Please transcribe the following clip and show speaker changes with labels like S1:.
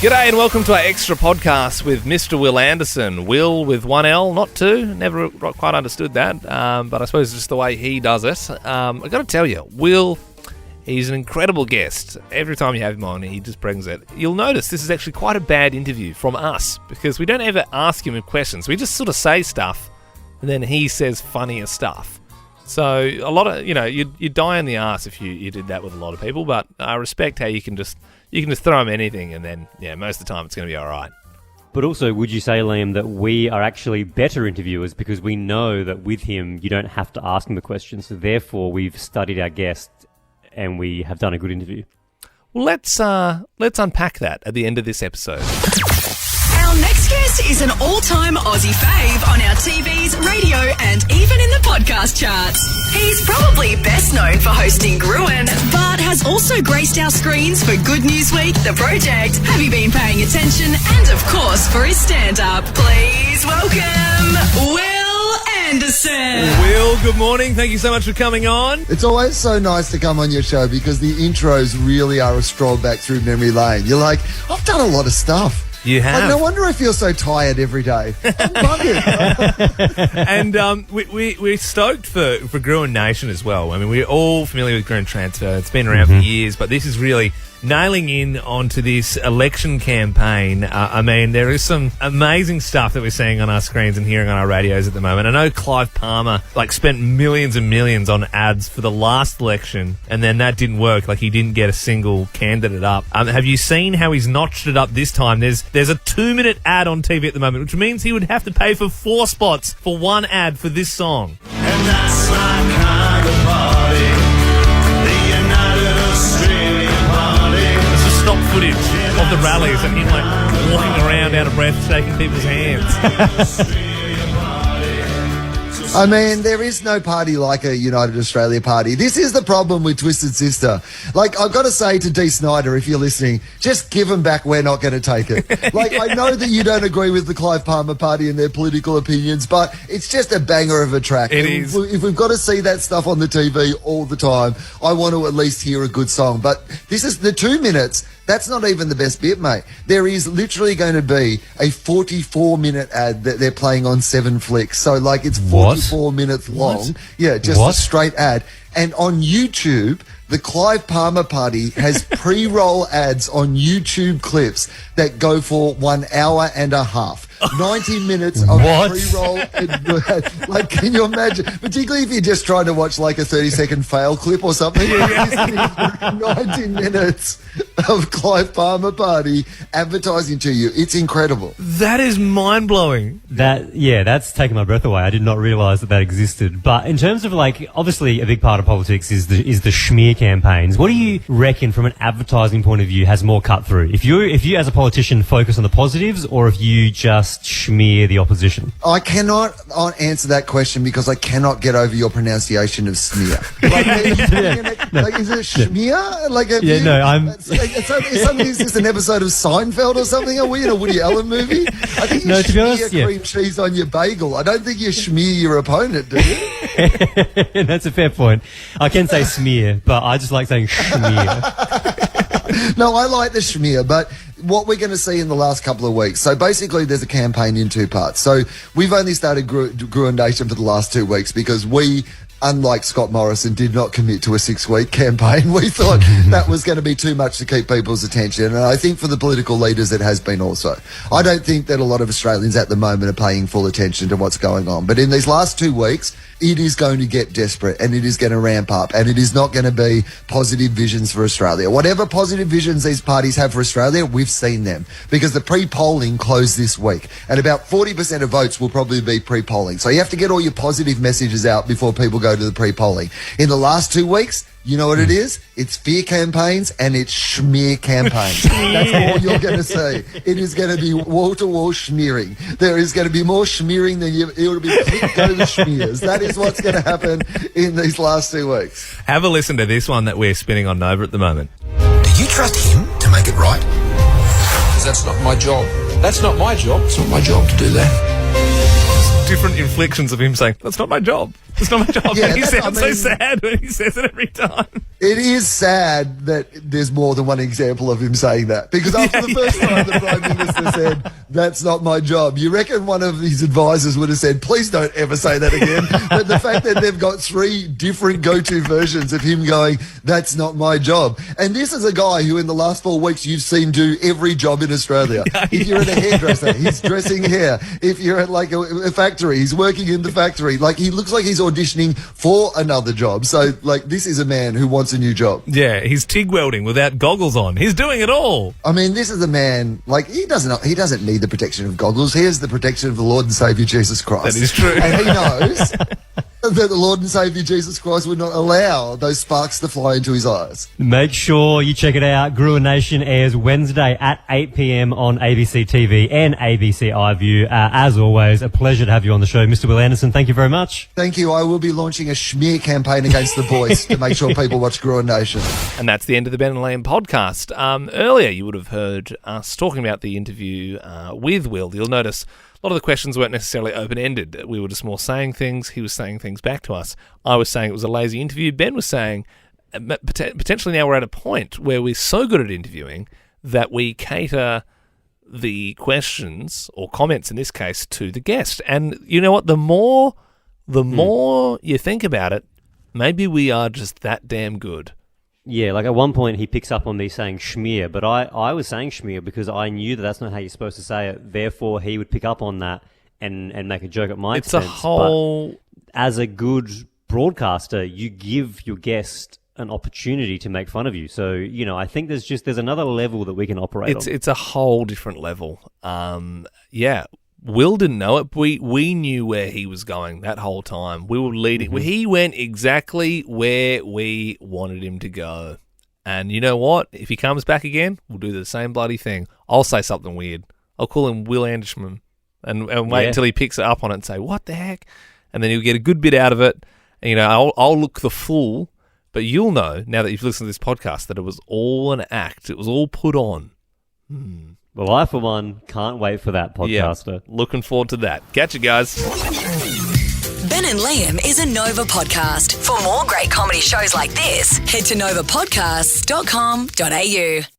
S1: G'day and welcome to our extra podcast with Mr. Wil Anderson. Will with one L, not two. Never quite understood that, but I suppose it's just the way he does it. I've got to tell you, Will, he's an incredible guest. Every time you have him on, he just brings it. You'll notice this is actually quite a bad interview from us because we don't ever ask him questions. We just sort of say stuff and then he says funnier stuff. So a lot of, you'd die in the arse if you did that with a lot of people, but I respect how you can just throw him anything and then, most of the time it's going to be all right.
S2: But also, would you say, Liam, that we are actually better interviewers because we know that with him you don't have to ask him the questions, so therefore we've studied our guest and we have done a good interview?
S1: Well, let's unpack that at the end of this episode.
S3: Our next guest is an all-time Aussie fave on our TVs, radio and even in the podcast charts. He's probably best known for hosting Gruen, but has also graced our screens for Good News Week, The Project, Have You Been Paying Attention, and of course for his stand-up. Please welcome Wil Anderson.
S1: Will, good morning. Thank you so much for coming on.
S4: It's always so nice to come on your show because the intros really are a stroll back through memory lane. You're like, I've done a lot of stuff.
S1: You have.
S4: Like, no wwonder I feel so tired every day. I'm bugging.
S1: And we're stoked for Gruen Nation as well. I mean, we're all familiar with Gruen Transfer. It's been around for years, but this is really nailing in onto this election campaign. I mean, there is some amazing stuff that we're seeing on our screens and hearing on our radios at the moment. I know Clive Palmer spent millions and millions on ads for the last election, and then that didn't work. He didn't get a single candidate up. Have you seen how he's notched it up this time? There's a 2-minute ad on TV at the moment, which means he would have to pay for 4 spots for one ad for this song.
S5: And that's my kind of party, the United Australian Party.
S1: This is stock footage of the rallies and him walking around out of breath, shaking people's hands.
S4: I mean, there is no party like a United Australia party. This is the problem with Twisted Sister. I've got to say to Dee Snider, if you're listening, just give them back. We're not going to take it. I know that you don't agree with the Clive Palmer party and their political opinions, but it's just a banger of a track.
S1: It is.
S4: If we've got to see that stuff on the TV all the time, I want to at least hear a good song. But this is the 2 minutes. That's not even the best bit, mate. There is literally going to be a 44-minute ad that they're playing on 7 Flicks. So, it's 44 minutes long. What? Yeah, just a straight ad. And on YouTube, the Clive Palmer party has pre-roll ads on YouTube clips that go for 1 hour and a half. 90 minutes of pre-roll. Can you imagine? Particularly if you're just trying to watch a 30-second fail clip or something. 90 minutes of Clive Palmer party advertising to you. It's incredible.
S1: That is mind-blowing.
S2: That's taken my breath away. I did not realise that existed. But in terms of obviously a big part of politics is the schmear campaigns. What do you reckon from an advertising point of view has more cut through? If you as a politician focus on the positives or if you just schmear the opposition?
S4: I cannot answer that question because I cannot get over your pronunciation of smear. Is it schmear? Is this an episode of Seinfeld or something? Are we in a Woody Allen movie? I think you schmear cream cheese on your bagel. I don't think you schmear your opponent, do you?
S2: That's a fair point. I can say smear, but I just like saying schmear.
S4: No, I like the schmear, but what we're going to see in the last couple of weeks. So basically there's a campaign in 2 parts. So we've only started Gruen Nation for the last 2 weeks because we, unlike Scott Morrison, did not commit to a 6-week campaign. We thought that was going to be too much to keep people's attention. And I think for the political leaders, it has been also. I don't think that a lot of Australians at the moment are paying full attention to what's going on. But in these last 2 weeks, it is going to get desperate and it is going to ramp up and it is not going to be positive visions for Australia. Whatever positive visions these parties have for Australia, we've seen them because the pre-polling closed this week and about 40% of votes will probably be pre-polling. So you have to get all your positive messages out before people go to the pre-polling. In the last 2 weeks, you know what it is? It's fear campaigns and it's schmear campaigns. That's all you're going to see. It is going to be wall-to-wall schmearing. There is going to be more schmearing than it'll be go the schmears. That is what's going to happen in these last 2 weeks.
S1: Have a listen to this one that we're spinning on Nova at the moment.
S6: Do you trust him to make it right? Because that's not my job. That's not my job. It's not my job to do that.
S1: different inflections of him saying, "That's not my job. That's not my job."
S4: Yeah,
S1: and he
S4: that's-
S1: sounds
S4: I mean-
S1: so sad when he says it every time.
S4: It is sad that there's more than one example of him saying that. Because after the first time the Prime Minister said, "That's not my job," you reckon one of his advisors would have said, "Please don't ever say that again." But the fact that they've got 3 different go-to versions of him going, "That's not my job." And this is a guy who in the last 4 weeks you've seen do every job in Australia. If you're at a hairdresser, he's dressing hair. If you're at like a factory, he's working in the factory. Like he looks like he's auditioning for another job. So like this is a man who wants a new job.
S1: Yeah, he's TIG welding without goggles on. He's doing it all.
S4: I mean, this is a man, like, he doesn't need the protection of goggles. He has the protection of the Lord and Saviour Jesus Christ.
S1: That is true.
S4: And he knows that the Lord and Saviour Jesus Christ would not allow those sparks to fly into his eyes.
S2: Make sure you check it out. Gruen Nation airs Wednesday at 8 p.m. on ABC TV and ABC iView. As always, a pleasure to have you on the show. Mr. Wil Anderson, thank you very much.
S4: Thank you. I will be launching a schmear campaign against the boys to make sure people watch Gruen Nation.
S1: And that's the end of the Ben and Liam podcast. Earlier, you would have heard us talking about the interview with Wil. You'll notice a lot of the questions weren't necessarily open-ended. We were just more saying things. He was saying things back to us. I was saying it was a lazy interview. Ben was saying potentially now we're at a point where we're so good at interviewing that we cater the questions or comments in this case to the guest. And you know what? The more you think about it, maybe we are just that damn good.
S2: Yeah, like at one point he picks up on me saying schmear, but I was saying schmear because I knew that that's not how you're supposed to say it. Therefore, he would pick up on that and make a joke at my expense.
S1: It's a whole...
S2: But as a good broadcaster, you give your guest an opportunity to make fun of you. So, you know, I think there's another level that we can operate on.
S1: It's a whole different level. Yeah. Wil didn't know it. We knew where he was going that whole time. We were leading.
S2: Mm-hmm.
S1: He went exactly where we wanted him to go. And you know what? If he comes back again, we'll do the same bloody thing. I'll say something weird. I'll call him Wil Anderson and wait until he picks it up on it and say, "What the heck?" And then he'll get a good bit out of it. And, you know, I'll look the fool. But you'll know, now that you've listened to this podcast, that it was all an act. It was all put on.
S2: Well, I, for one, can't wait for that, podcaster.
S1: Yeah, looking forward to that. Catch you guys.
S3: Ben and Liam is a Nova podcast. For more great comedy shows like this, head to novapodcasts.com.au.